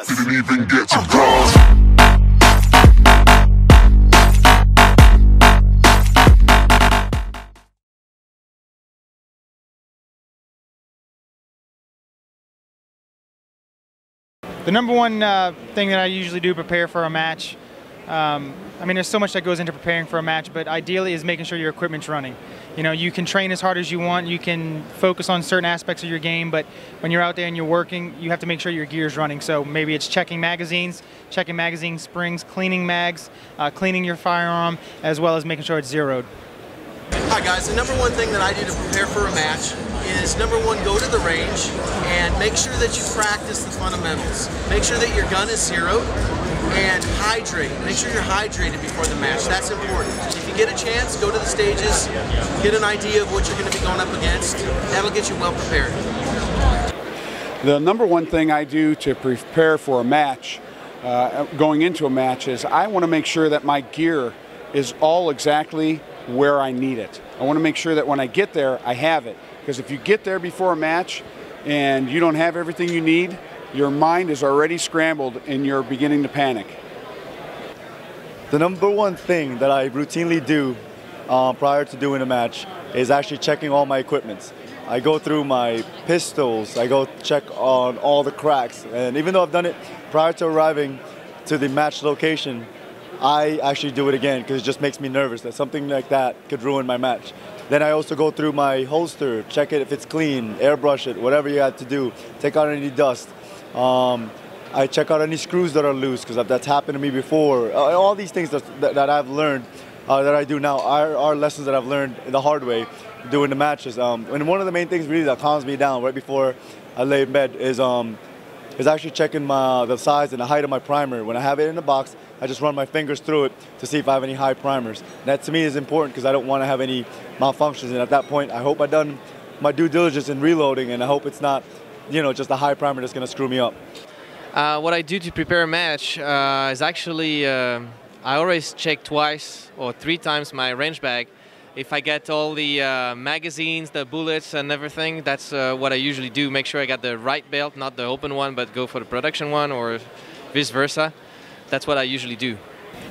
Didn't even get to cross. The number one thing that I usually do prepare for a match, I mean, there's so much that goes into preparing for a match, but ideally is making sure your equipment's running. You know, you can train as hard as you want, you can focus on certain aspects of your game, but when you're out there and you're working, you have to make sure your gear's running. So maybe it's checking magazines, checking magazine springs, cleaning mags, cleaning your firearm, as well as making sure it's zeroed. Hi guys, the number one thing that I do to prepare for a match is number one, go to the range and make sure that you practice the fundamentals. Make sure that your gun is zeroed and hydrate. Make sure you're hydrated before the match. That's important. If you get a chance, go to the stages, get an idea of what you're going to be going up against. That'll get you well prepared. The number one thing I do to prepare for a match, going into a match, is I want to make sure that my gear is all exactly where I need it. I want to make sure that when I get there, I have it. Because if you get there before a match and you don't have everything you need, your mind is already scrambled and you're beginning to panic. The number one thing that I routinely do prior to doing a match is actually checking all my equipment. I go through my pistols, I go check on all the cracks, and even though I've done it prior to arriving to the match location, I actually do it again because it just makes me nervous that something like that could ruin my match. Then I also go through my holster, check it if it's clean, airbrush it, whatever you have to do, take out any dust. I check out any screws that are loose because that's happened to me before. All these things that I've learned, that I do now, are lessons that I've learned the hard way doing the matches. And one of the main things really that calms me down right before I lay in bed is actually checking the size and the height of my primer. When I have it in the box, I just run my fingers through it to see if I have any high primers. That to me is important because I don't want to have any malfunctions. And at that point, I hope I've done my due diligence in reloading, and I hope it's not, you know, just a high primer that's going to screw me up. What I do to prepare a match is actually I always check twice or 3 times my range bag. If I get all the magazines, the bullets and everything, that's what I usually do. Make sure I got the right belt, not the open one, but go for the production one or vice versa. That's what I usually do.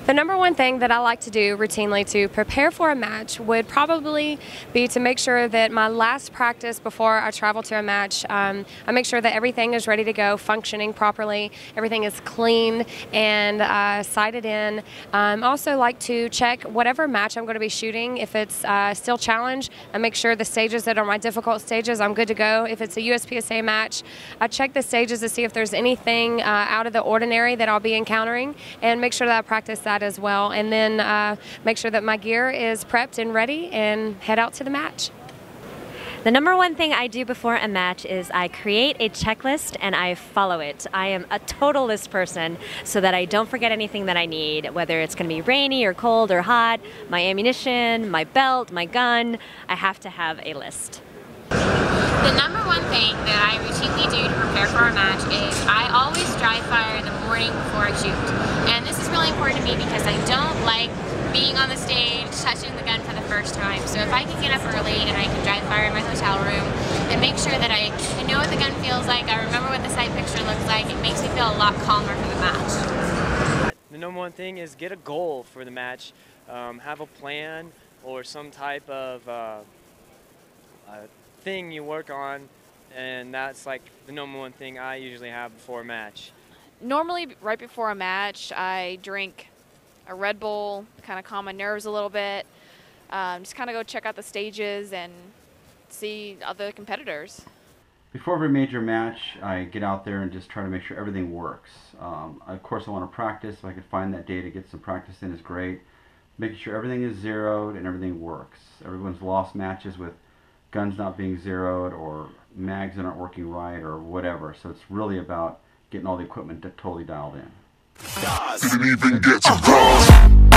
The number one thing that I like to do routinely to prepare for a match would probably be to make sure that my last practice before I travel to a match, I make sure that everything is ready to go, functioning properly, everything is clean and sighted in. I also like to check whatever match I'm going to be shooting. If it's still challenge, I make sure the stages that are my difficult stages, I'm good to go. If it's a USPSA match, I check the stages to see if there's anything out of the ordinary that I'll be encountering and make sure that I practice that as well, and then make sure that my gear is prepped and ready and head out to the match. The number one thing I do before a match is I create a checklist and I follow it. I am a total list person so that I don't forget anything that I need, whether it's going to be rainy or cold or hot, my ammunition, my belt, my gun. I have to have a list. The number one thing that I routinely do to prepare for a match is I always dry fire the morning before I shoot. And this is really important to me because I don't like being on the stage, touching the gun for the first time. So if I can get up early and I can dry fire in my hotel room and make sure that I know what the gun feels like, I remember what the sight picture looks like, it makes me feel a lot calmer for the match. The number one thing is get a goal for the match. Have a plan or some type of thing you work on, and that's like the number one thing I usually have before a match. Normally, right before a match, I drink a Red Bull, kind of calm my nerves a little bit. Just kind of go check out the stages and see other competitors. Before every major match, I get out there and just try to make sure everything works. Of course, I want to practice. If I can find that day to get some practice in is great. Making sure everything is zeroed and everything works. Everyone's lost matches with guns not being zeroed or mags that aren't working right or whatever. So it's really about getting all the equipment totally dialed in. Didn't even get to cross.